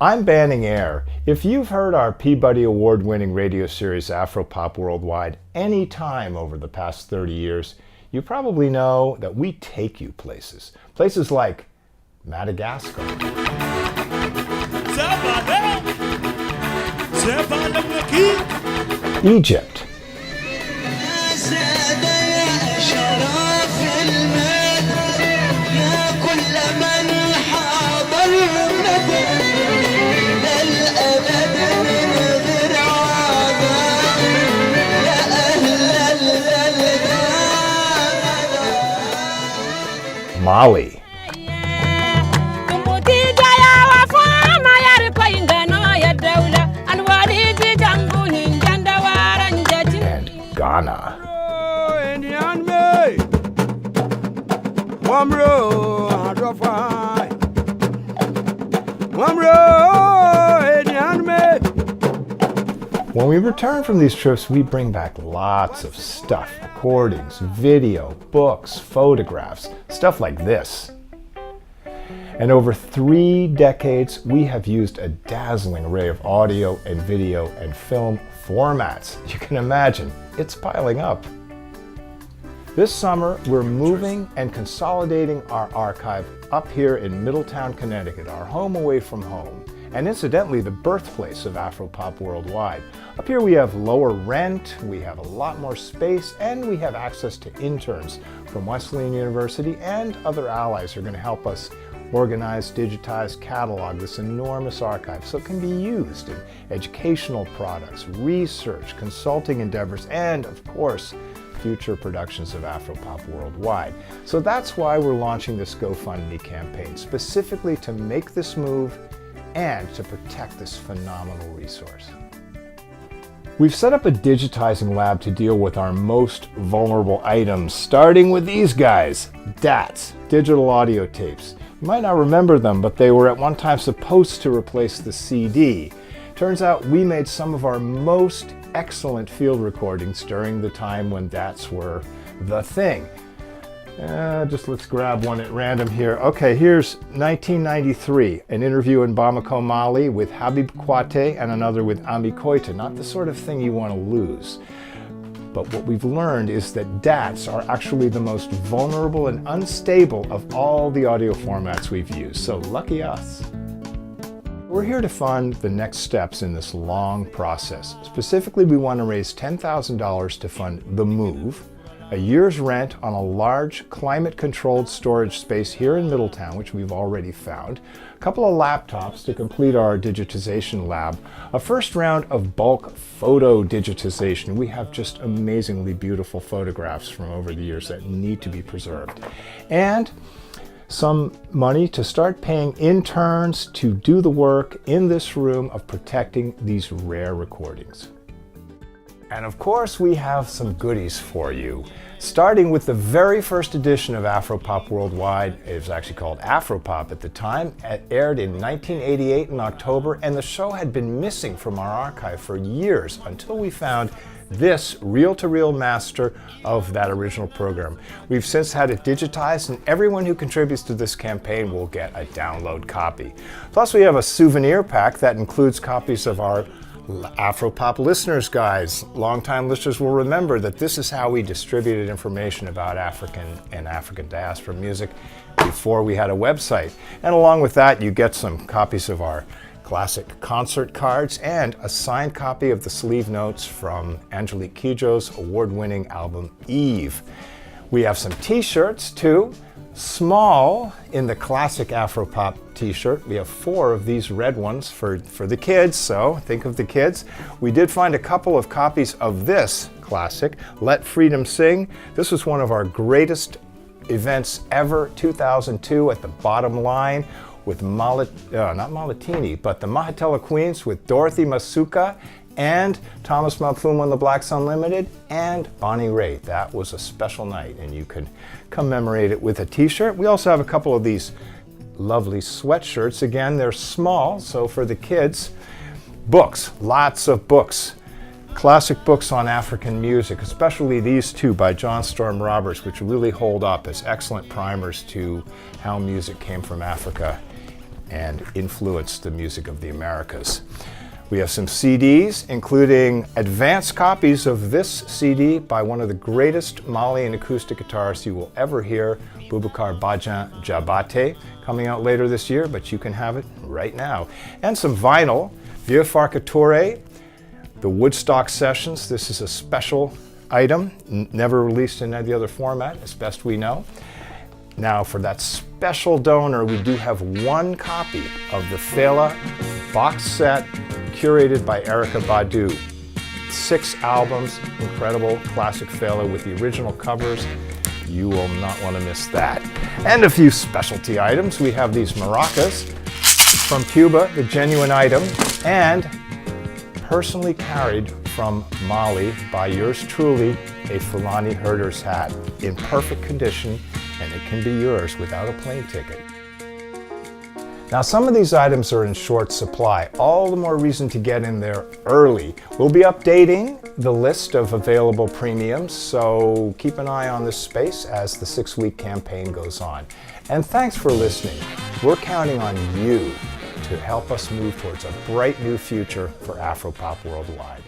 I'm banning air. If you've heard our Peabody Award-winning radio series Afropop Worldwide any time over the past 30 years, you probably know that we take you places. Places like Madagascar, Egypt, Mali, and Ghana. When we return from these trips, we bring back lots of stuff, recordings, video, books, photographs, stuff like this. And over 3 decades, we have used a dazzling array of audio and video and film formats. You can imagine, it's piling up. This summer, we're moving and consolidating our archive up here in Middletown, Connecticut, our home away from home, and incidentally, the birthplace of Afropop Worldwide. Up here we have lower rent, we have a lot more space, and we have access to interns from Wesleyan University and other allies who are going to help us organize, digitize, catalog this enormous archive so it can be used in educational products, research, consulting endeavors, and of course, future productions of Afropop Worldwide. So that's why we're launching this GoFundMe campaign, specifically to make this move and to protect this phenomenal resource. We've set up a digitizing lab to deal with our most vulnerable items, starting with these guys, DATs, digital audio tapes. You might not remember them, but they were at one time supposed to replace the CD. Turns out we made some of our most excellent field recordings during the time when DATs were the thing. Let's grab one at random here. Okay, here's 1993, an interview in Bamako, Mali with Habib Kouyaté and another with Ami Koita. Not the sort of thing you want to lose. But what we've learned is that DATs are actually the most vulnerable and unstable of all the audio formats we've used. So lucky us. We're here to fund the next steps in this long process. Specifically, we want to raise $10,000 to fund the move, a year's rent on a large climate-controlled storage space here in Middletown, which we've already found, a couple of laptops to complete our digitization lab, a first round of bulk photo digitization. We have just amazingly beautiful photographs from over the years that need to be preserved, and some money to start paying interns to do the work in this room of protecting these rare recordings. And of course, we have some goodies for you, starting with the very first edition of Afropop Worldwide. It was actually called Afropop at the time. It aired in 1988 in October, and the show had been missing from our archive for years until we found this reel-to-reel master of that original program. We've since had it digitized, and everyone who contributes to this campaign will get a download copy. Plus, we have a souvenir pack that includes copies of our Afropop listeners guides. Longtime listeners will remember that this is how we distributed information about African and African diaspora music before we had a website. And along with that, you get some copies of our classic concert cards and a signed copy of the sleeve notes from Angelique Kidjo's award-winning album Eve. We have some t-shirts too. Small in the classic Afropop t-shirt. We have 4 of these red ones for the kids, so think of the kids. We did find a couple of copies of this classic, Let Freedom Sing. This was one of our greatest events ever, 2002 at the Bottom Line with not Malatini, but the Mahatela Queens with Dorothy Masuka and Thomas Mapfumo and the Blacks Unlimited, and Bonnie Raitt. That was a special night, and you can commemorate it with a t-shirt. We also have a couple of these lovely sweatshirts. Again, they're small, so for the kids. Books, lots of books. Classic books on African music, especially these two by John Storm Roberts, which really hold up as excellent primers to how music came from Africa and influenced the music of the Americas. We have some CDs, including advanced copies of this CD by one of the greatest Malian acoustic guitarists you will ever hear, Boubacar Badian Diabaté, coming out later this year, but you can have it right now. And some vinyl, Vieux Farka Touré, the Woodstock Sessions. This is a special item, never released in any other format, as best we know. Now, for that special donor, we do have one copy of the Fela Box Set, curated by Erica Badu. 6 albums, incredible classic Fela with the original covers. You will not want to miss that. And a few specialty items. We have these maracas from Cuba, the genuine item, and personally carried from Mali by yours truly, a Fulani herder's hat in perfect condition, and it can be yours without a plane ticket. Now, some of these items are in short supply, all the more reason to get in there early. We'll be updating the list of available premiums, so keep an eye on this space as the 6-week campaign goes on. And thanks for listening. We're counting on you to help us move towards a bright new future for Afropop Worldwide.